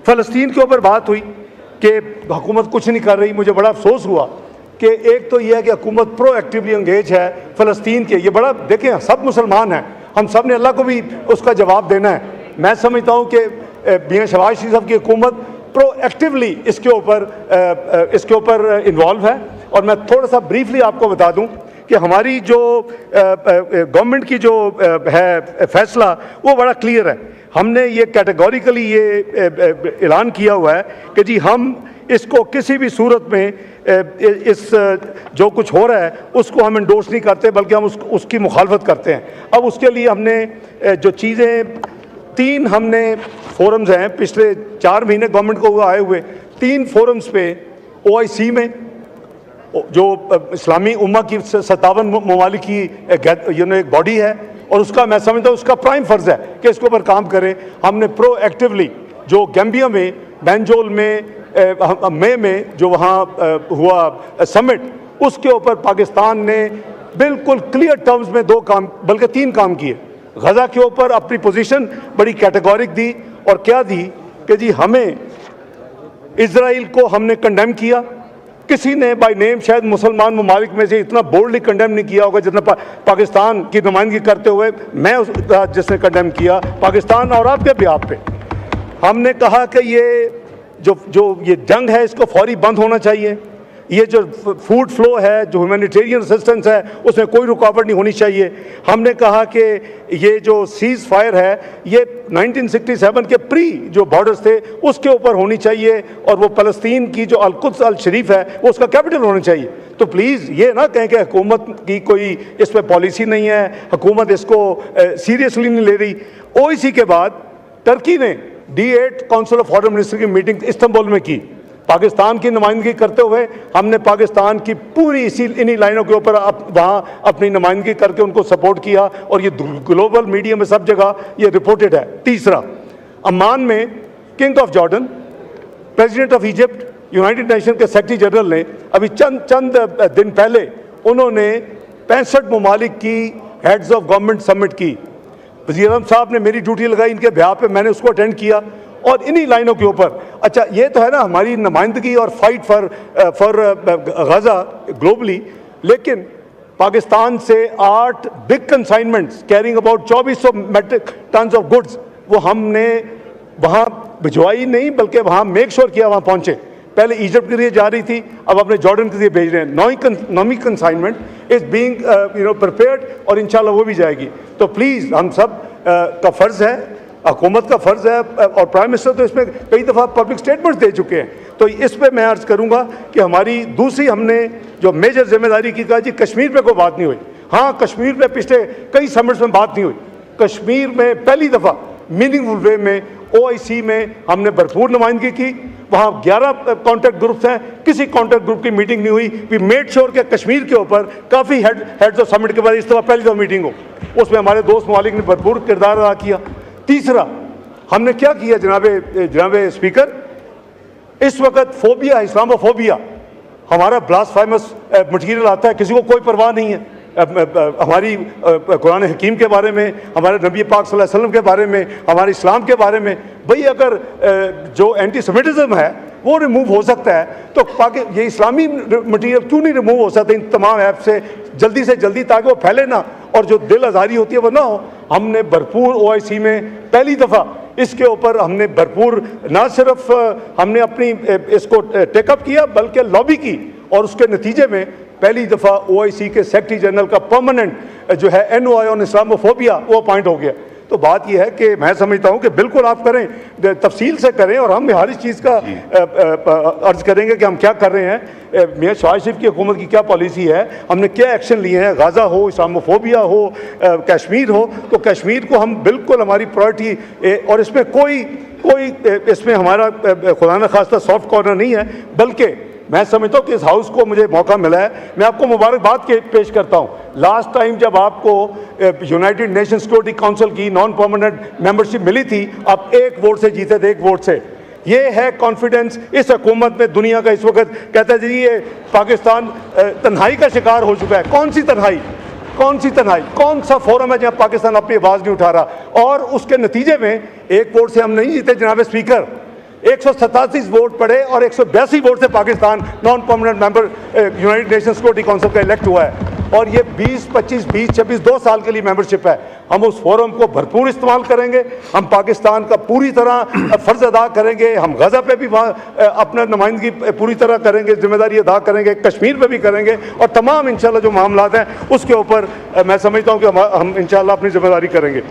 फ़लस्तीन के ऊपर बात हुई कि हुकूमत कुछ नहीं कर रही। मुझे बड़ा अफसोस हुआ कि एक तो यह है कि हुकूमत प्रोएक्टिवली एंगेज है फ़लस्तीन के, ये बड़ा देखें, सब मुसलमान हैं, हम सब ने अल्लाह को भी उसका जवाब देना है। मैं समझता हूँ कि मियां शहबाज शरीफ साहब की हुकूमत प्रोएक्टिवली इसके ऊपर इन्वॉल्व है। और मैं थोड़ा सा ब्रीफली आपको बता दूं कि हमारी जो गवर्नमेंट की जो है फैसला वो बड़ा क्लियर है। हमने ये कैटेगोरिकली ये ऐलान किया हुआ है कि जी हम इसको किसी भी सूरत में इस जो कुछ हो रहा है उसको हम इंडोर्स नहीं करते, बल्कि हम उसकी मुखालफत करते हैं। अब उसके लिए हमने जो चीज़ें 3 हमने फोरम्स हैं पिछले 4 महीने गवर्नमेंट को आए हुए, 3 फोरम्स पे OIC में जो इस्लामी उम्मा की 57 ममालिक की एक बॉडी है, और उसका मैं समझता हूँ उसका प्राइम फ़र्ज़ है कि इसके ऊपर काम करें। हमने प्रोएक्टिवली जो गैम्बिया में बैंजोल में मई में जो वहाँ हुआ समिट, उसके ऊपर पाकिस्तान ने बिल्कुल क्लियर टर्म्स में 2 काम बल्कि 3 काम किए। गज़ा के ऊपर अपनी पोजीशन बड़ी कैटेगोरिक दी, और क्या दी कि जी हमें इजराइल को हमने कंडेम किया। किसी ने बाय नेम शायद मुसलमान ममालिक में से इतना बोल्डली कंडेम नहीं किया होगा जितना पाकिस्तान की नुमाइंदगी करते हुए मैं जिसने कंडेम किया पाकिस्तान और आपके भी आप पे। हमने कहा कि ये जो ये जंग है इसको फौरी बंद होना चाहिए। ये जो फूड फ्लो है, जो ह्यूमैनिटेरियन असिस्टेंस है, उसमें कोई रुकावट नहीं होनी चाहिए। हमने कहा कि ये जो सीज़ फायर है ये 1967 के प्री जो बॉर्डर्स थे उसके ऊपर होनी चाहिए, और वो फ़लस्तीन की जो अल-कुद्स अल-शरीफ है वो उसका कैपिटल होना चाहिए। तो प्लीज़ ये ना कहें कि हुकूमत की कोई इस पर पॉलिसी नहीं है, हुकूमत इसको सीरियसली नहीं ले रही। OIC के बाद टर्की ने D8 council of foreign minister की मीटिंग इस्तांबुल में की। पाकिस्तान की नुमाइंदगी करते हुए हमने पाकिस्तान की पूरी इन्हीं लाइनों के ऊपर वहाँ अपनी नुमाइंदगी करके उनको सपोर्ट किया, और ये ग्लोबल मीडिया में सब जगह ये रिपोर्टेड है। तीसरा, अम्मान में king of Jordan, president of Egypt, United nation के सेक्रेटरी जनरल ने अभी चंद दिन पहले उन्होंने 65 ममालिक की हेड्स ऑफ गवर्नमेंट समिट की। वज़ीर आज़म साहब ने मेरी ड्यूटी लगाई इनके ब्याह पे, मैंने उसको अटेंड किया, और इन्हीं लाइनों के ऊपर। अच्छा, ये तो है ना हमारी नुमाइंदगी और फाइट फॉर गज़ा ग्लोबली, लेकिन पाकिस्तान से 8 big consignments carrying about 2400 metric tons of goods वो हमने वहाँ भिजवाई नहीं, बल्कि वहाँ मेक श्योर किया वहाँ पहुँचे। पहले इजिप्ट के लिए जा रही थी, अब अपने जॉर्डन के लिए भेज रहे हैं। नौवीं कंसाइनमेंट इज़ बीइंग प्रिपेयर्ड, और इंशाल्लाह वो भी जाएगी। तो प्लीज़ हम सब का फ़र्ज़ है, हुकूमत का फ़र्ज़ है, और प्राइम मिनिस्टर तो इसमें कई दफ़ा पब्लिक स्टेटमेंट्स दे चुके हैं। तो इस पर मैं अर्ज़ करूँगा कि हमारी दूसरी हमने जो मेजर जिम्मेदारी की, कहा जी कश्मीर पे कोई बात नहीं हुई। हाँ, कश्मीर पे पिछले कई समिट्स में बात नहीं हुई। कश्मीर में पहली दफ़ा मीनिंगफुल वे में OIC में हमने भरपूर नुमाइंदगी की। वहाँ 11 कॉन्टैक्ट ग्रुप्स हैं, किसी कॉन्टैक्ट ग्रुप की मीटिंग नहीं हुई। वी मेड श्योर कि कश्मीर के ऊपर काफ़ी हेड्स ऑफ समिट के बाद इस दफ़ा पहली दफ़ा मीटिंग हो, उसमें हमारे दोस्त ममालिक ने भरपूर किरदार अदा किया। तीसरा, हमने क्या किया जनाब स्पीकर, इस वक्त फोबिया, इस्लामोफोबिया, हमारा ब्लास्फेमस मटीरियल आता है, किसी को कोई परवाह नहीं है। हमारी कुरान हकीम के बारे में, हमारे नबी पाक सल्लल्लाहु अलैहि वसल्लम के बारे में, हमारे इस्लाम के बारे में। भाई अगर जो एंटी सेमिटिज़म है वो रिमूव हो सकता है, तो ये इस्लामी मटीरियल क्यों नहीं रिमूव हो सकता इन तमाम ऐप से जल्दी, ताकि वो फैले ना, और जो दिल आज़ारी होती है वो ना हो। हमने भरपूर OIC में पहली दफ़ा इसके ऊपर हमने भरपूर ना सिर्फ हमने अपनी इसको टेकअप किया, बल्कि लॉबी की, और उसके नतीजे में पहली दफ़ा OIC के सेक्रेटरी जनरल का परमानेंट जो है NOI ऑन इस्लामोफोबिया वो अपॉइंट हो गया। तो बात यह है कि मैं समझता हूँ कि बिल्कुल आप करें, तफसील से करें, और हम हर इस चीज़ का अर्ज करेंगे कि हम क्या कर रहे हैं, मियां शहबाज शरीफ की हुकूमत की क्या पॉलिसी है, हमने क्या एक्शन लिए हैं। गाज़ा हो, इस्लामोफोबिया हो, कश्मीर हो, तो कश्मीर को हम बिल्कुल हमारी प्रायोरिटी, और इसमें कोई इसमें हमारा खुदा न खास्ता सॉफ्ट कॉर्नर नहीं है, बल्कि मैं समझता हूँ कि इस हाउस को मुझे मौका मिला है। मैं आपको मुबारकबाद पेश करता हूँ। लास्ट टाइम जब आपको यूनाइटेड नेशन सिक्योरिटी काउंसिल की नॉन परमानेंट मेंबरशिप मिली थी, आप 1 वोट से जीते थे, 1 वोट से। ये है कॉन्फिडेंस इस हुकूमत में। दुनिया का इस वक्त कहता है जी ये पाकिस्तान तन्हाई का शिकार हो चुका है। कौन सी तन्हाई, कौन सा फोरम है जहाँ पाकिस्तान अपनी आवाज़ नहीं उठा रहा? और उसके नतीजे में 1 वोट से हम नहीं जीते जनाब स्पीकर, 187 वोट पड़े और 182 वोट से Pakistan non permanent member United nation security council का इलेक्ट हुआ है। और ये 20, 25, 20, 26 2 साल के लिए मेंबरशिप है। हम उस फोरम को भरपूर इस्तेमाल करेंगे। हम पाकिस्तान का पूरी तरह फ़र्ज़ अदा करेंगे। हम गज़ा पे भी अपना नुमाइंदगी पूरी तरह करेंगे, जिम्मेदारी अदा करेंगे, कश्मीर पे भी करेंगे और तमाम इंशाल्लाह जो मामलात हैं उसके ऊपर मैं समझता हूँ कि हम इंशाल्लाह अपनी जिम्मेदारी करेंगे।